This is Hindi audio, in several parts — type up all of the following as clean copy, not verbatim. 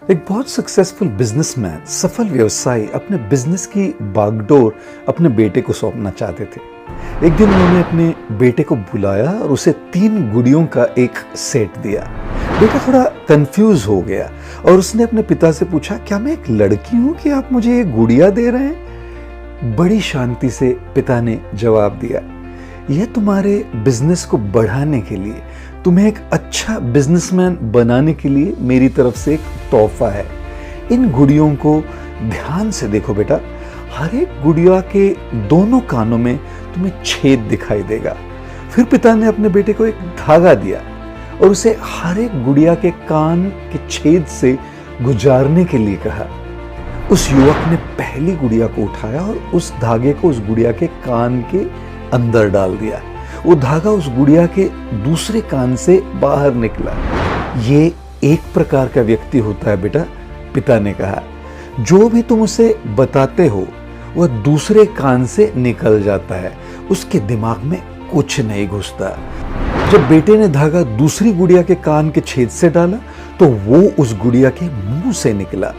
एक बहुत सक्सेसफुल बिजनेसमैन, सफल व्यवसायी अपने बिजनेस की बागडोर अपने बेटे को सौंपना चाहते थे। एक दिन उन्होंने अपने बेटे को बुलाया और उसे 3 गुड़ियों का एक सेट दिया। बेटा थोड़ा कंफ्यूज हो गया और उसने अपने पिता से पूछा, क्या मैं एक लड़की हूं कि आप मुझे ये गुड़िया दे रहे हैं? बड़ी शांति से पिता ने जवाब दिया, यह तुम्हारे बिजनेस को बढ़ाने के लिए, तुम्हें एक अच्छा बिजनेसमैन बनाने के लिए मेरी तरफ से एक तोहफा है। इन गुड़ियों को ध्यान से देखो बेटा, हर एक गुड़िया के दोनों कानों में तुम्हें छेद दिखाई देगा। फिर पिता ने अपने बेटे को एक धागा दिया और उसे हर एक गुड़िया के कान के छेद से गुजारने के लिए कहा। उस युवक ने पहली गुड़िया को उठाया और उस धागे को उस गुड़िया के कान के अंदर डाल दिया। वो धागा उस गुड़िया के दूसरे कान से बाहर निकला। ये एक प्रकार का व्यक्ति होता है बेटा, पिता ने कहा। जो भी तुम उसे बताते हो वह दूसरे कान से निकल जाता है, उसके दिमाग में कुछ नहीं घुसता। जब बेटे ने धागा दूसरी गुड़िया के कान के छेद से डाला तो वो उस गुड़िया के मुंह से निकला।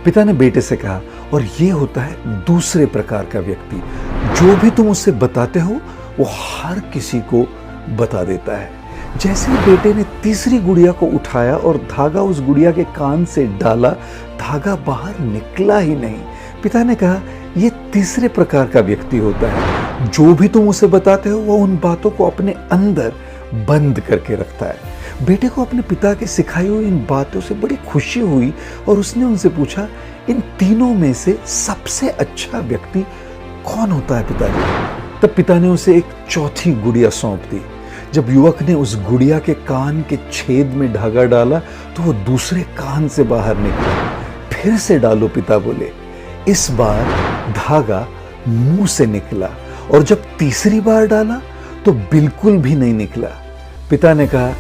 पिता ने बेटे से कहा, और ये होता है दूसरे प्रकार का व्यक्ति, जो भी तुम उससे बताते हो वो हर किसी को बता देता है। जैसे ही बेटे ने तीसरी गुड़िया को उठाया और धागा उस गुड़िया के कान से डाला, धागा बाहर निकला ही नहीं। पिता ने कहा, यह तीसरे प्रकार का व्यक्ति होता है, जो भी तुम उसे बताते हो वो उन बातों को अपने अंदर बंद करके रखता है। बेटे को अपने पिता के सिखाई हुई इन बातों से बड़ी खुशी हुई और उसने उनसे पूछा, इन तीनों में से सबसे अच्छा व्यक्ति कौन होता है पिताजी? तब पिता ने उसे एक चौथी गुड़िया सौंप दी। जब युवक ने उस गुड़िया के कान के छेद में धागा डाला तो वो दूसरे कान से बाहर निकला। फिर से डालो, पिता बोले। इस बार धागा मुंह से निकला और जब तीसरी बार डाला तो बिल्कुल भी नहीं निकला। पिता ने कहा,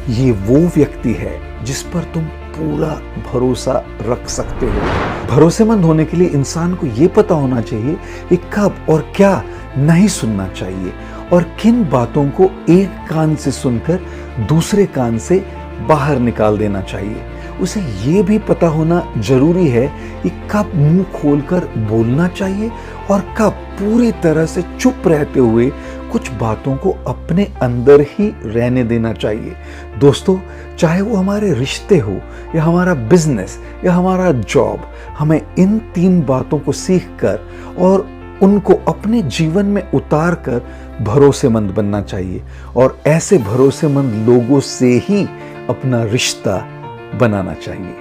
ये वो व्यक्ति है जिस पर तुम पूरा भरोसा रख सकते हो। भरोसेमंद होने के लिए इंसान को यह पता होना चाहिए कि कब और क्या नहीं सुनना चाहिए और किन बातों को एक कान से सुनकर दूसरे कान से बाहर निकाल देना चाहिए। उसे यह भी पता होना जरूरी है कि कब मुंह खोलकर बोलना चाहिए और कब पूरी तरह से चुप रहते हुए कुछ बातों को अपने अंदर ही रहने देना चाहिए। दोस्तों, चाहे वो हमारे रिश्ते हो या हमारा बिजनेस या हमारा जॉब, हमें इन 3 बातों को सीखकर और उनको अपने जीवन में उतार कर भरोसेमंद बनना चाहिए और ऐसे भरोसेमंद लोगों से ही अपना रिश्ता बनाना चाहिए।